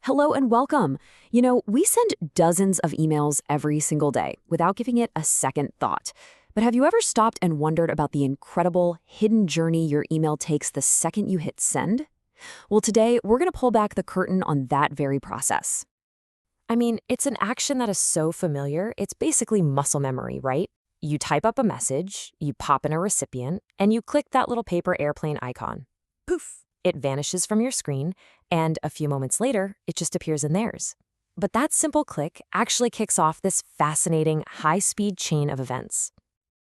Hello and welcome. We send dozens of emails every single day without giving it a second thought. But have you ever stopped and wondered about the incredible hidden journey your email takes the second you hit send? Well, today we're going to pull back the curtain on that very process. I mean, it's an action that is so familiar, it's basically muscle memory, right? You type up a message, you pop in a recipient, and you click that little paper airplane icon. Poof! It vanishes from your screen, and a few moments later, it just appears in theirs. But that simple click actually kicks off this fascinating, high-speed chain of events.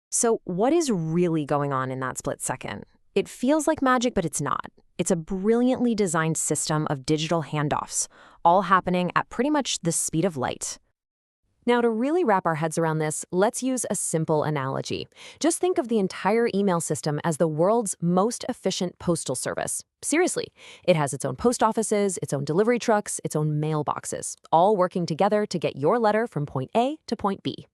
So what is really going on in that split second? It feels like magic, but it's not. It's a brilliantly designed system of digital handoffs, all happening at pretty much the speed of light. Now, to really wrap our heads around this, let's use a simple analogy. Just think of the entire email system as the world's most efficient postal service. Seriously, it has its own post offices, its own delivery trucks, its own mailboxes, all working together to get your letter from point A to point B.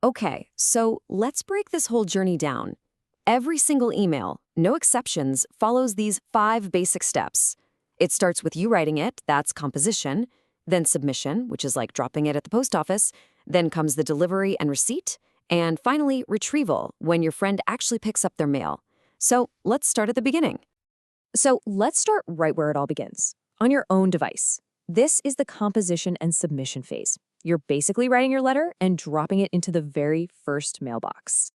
Okay, so let's break this whole journey down. Every single email, no exceptions, follows these 5 basic steps. It starts with you writing it, that's composition, then submission, which is like dropping it at the post office, then comes the delivery and receipt, and finally retrieval, when your friend actually picks up their mail. So let's start at the beginning. So let's start right where it all begins, on your own device. This is the composition and submission phase. You're basically writing your letter and dropping it into the very first mailbox.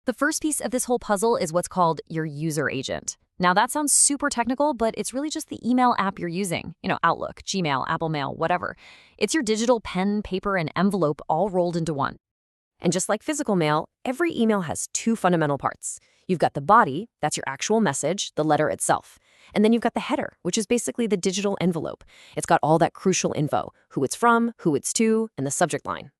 The first piece of this whole puzzle is what's called your user agent. Now, that sounds super technical, but it's really just the email app you're using. Outlook, Gmail, Apple Mail, whatever. It's your digital pen, paper, and envelope all rolled into one. And just like physical mail, every email has 2 fundamental parts. You've got the body, that's your actual message, the letter itself. And then you've got the header, which is basically the digital envelope. It's got all that crucial info, who it's from, who it's to, and the subject line.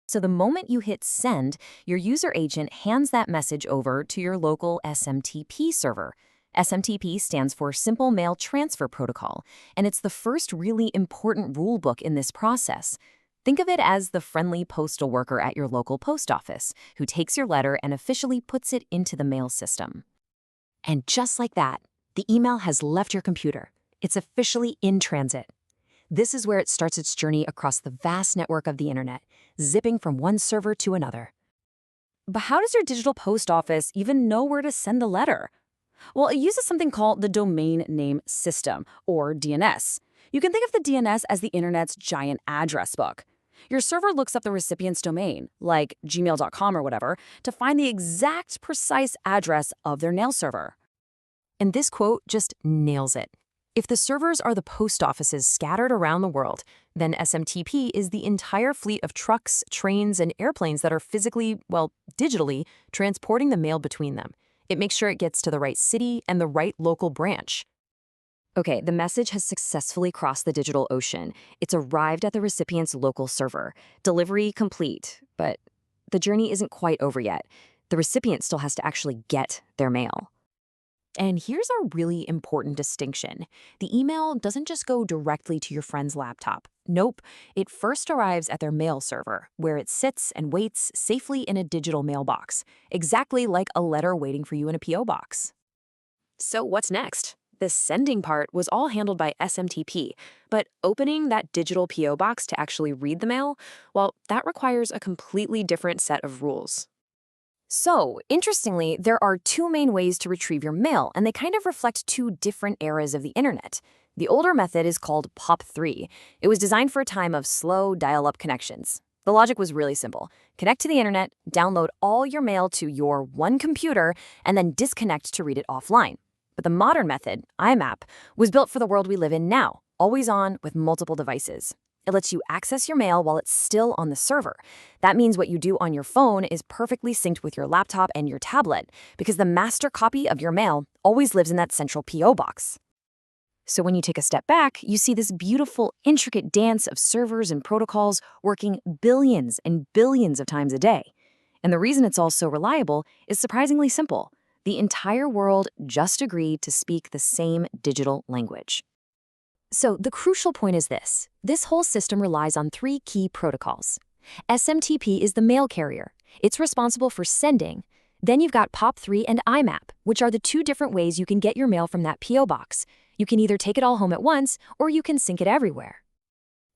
So the moment you hit send, your user agent hands that message over to your local SMTP server. SMTP stands for Simple Mail Transfer Protocol, and it's the first really important rulebook in this process. Think of it as the friendly postal worker at your local post office who takes your letter and officially puts it into the mail system. And just like that, the email has left your computer. It's officially in transit. This is where it starts its journey across the vast network of the internet, zipping from one server to another. But how does your digital post office even know where to send the letter? Well, it uses something called the Domain Name System, or DNS. You can think of the DNS as the internet's giant address book. Your server looks up the recipient's domain, like gmail.com or whatever, to find the exact precise address of their mail server. And this quote just nails it. If the servers are the post offices scattered around the world, then SMTP is the entire fleet of trucks, trains, and airplanes that are physically, digitally, transporting the mail between them. It makes sure it gets to the right city and the right local branch. Okay, the message has successfully crossed the digital ocean. It's arrived at the recipient's local server. Delivery complete, but the journey isn't quite over yet. The recipient still has to actually get their mail. And here's a really important distinction. The email doesn't just go directly to your friend's laptop. Nope, it first arrives at their mail server, where it sits and waits safely in a digital mailbox, exactly like a letter waiting for you in a P.O. box. So what's next? The sending part was all handled by SMTP, but opening that digital P.O. box to actually read the mail, well, that requires a completely different set of rules. So, interestingly, there are 2 main ways to retrieve your mail, and they kind of reflect 2 different eras of the internet. The older method is called POP3. It was designed for a time of slow dial-up connections. The logic was really simple. Connect to the internet, download all your mail to your one computer, and then disconnect to read it offline. But the modern method, IMAP, was built for the world we live in now, always on with multiple devices. It lets you access your mail while it's still on the server. That means what you do on your phone is perfectly synced with your laptop and your tablet, because the master copy of your mail always lives in that central P.O. box. So when you take a step back, you see this beautiful, intricate dance of servers and protocols working billions and billions of times a day. And the reason it's all so reliable is surprisingly simple. The entire world just agreed to speak the same digital language. So the crucial point is this. This whole system relies on 3 key protocols. SMTP is the mail carrier. It's responsible for sending. Then you've got POP3 and IMAP, which are the 2 different ways you can get your mail from that P.O. box. You can either take it all home at once, or you can sync it everywhere.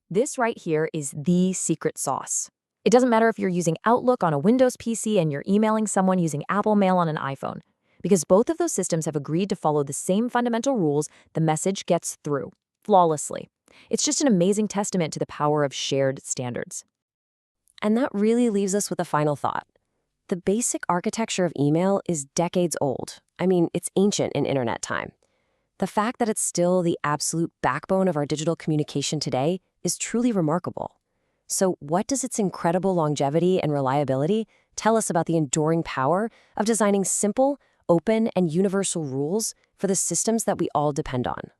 This right here is the secret sauce. It doesn't matter if you're using Outlook on a Windows PC and you're emailing someone using Apple Mail on an iPhone, because both of those systems have agreed to follow the same fundamental rules. The message gets through flawlessly. It's just an amazing testament to the power of shared standards. And that really leaves us with a final thought. The basic architecture of email is decades old. I mean, it's ancient in internet time. The fact that it's still the absolute backbone of our digital communication today is truly remarkable. So what does its incredible longevity and reliability tell us about the enduring power of designing simple, open, and universal rules for the systems that we all depend on?